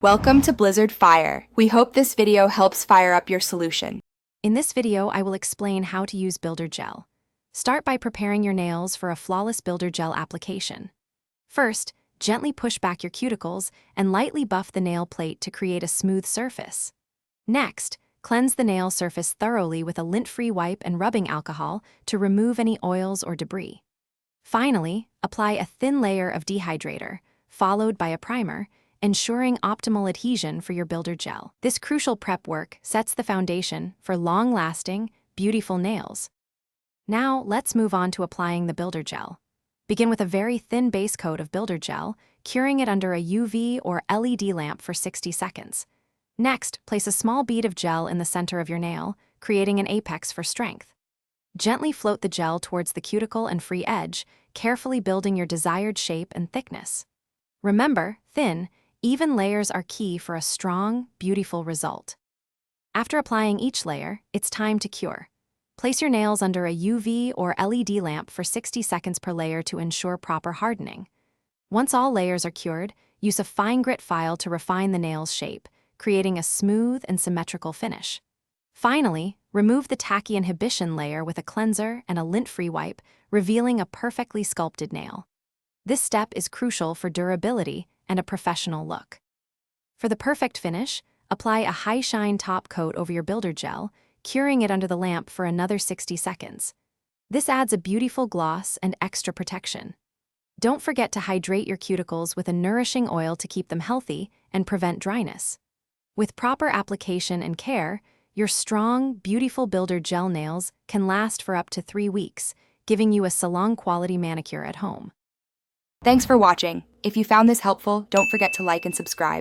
Welcome to Blizzard Fire. We hope this video helps fire up your solution. In this video, I will explain how to use Builder Gel. Start by preparing your nails for a flawless Builder Gel application. First, gently push back your cuticles and lightly buff the nail plate to create a smooth surface. Next, cleanse the nail surface thoroughly with a lint-free wipe and rubbing alcohol to remove any oils or debris. Finally, apply a thin layer of dehydrator, followed by a primer, ensuring optimal adhesion for your Builder Gel. This crucial prep work sets the foundation for long-lasting, beautiful nails. Now, let's move on to applying the Builder Gel. Begin with a very thin base coat of Builder Gel, curing it under a UV or LED lamp for 60 seconds. Next, place a small bead of gel in the center of your nail, creating an apex for strength. Gently float the gel towards the cuticle and free edge, carefully building your desired shape and thickness. Remember, thin, even layers are key for a strong, beautiful result. After applying each layer, it's time to cure. Place your nails under a UV or LED lamp for 60 seconds per layer to ensure proper hardening. Once all layers are cured, use a fine grit file to refine the nail's shape, creating a smooth and symmetrical finish. Finally, remove the tacky inhibition layer with a cleanser and a lint-free wipe, revealing a perfectly sculpted nail. This step is crucial for durability and a professional look. For the perfect finish, apply a high-shine top coat over your Builder Gel, curing it under the lamp for another 60 seconds. This adds a beautiful gloss and extra protection. Don't forget to hydrate your cuticles with a nourishing oil to keep them healthy and prevent dryness. With proper application and care, your strong, beautiful Builder Gel nails can last for up to 3 weeks, giving you a salon-quality manicure at home. Thanks for watching. If you found this helpful, don't forget to like and subscribe.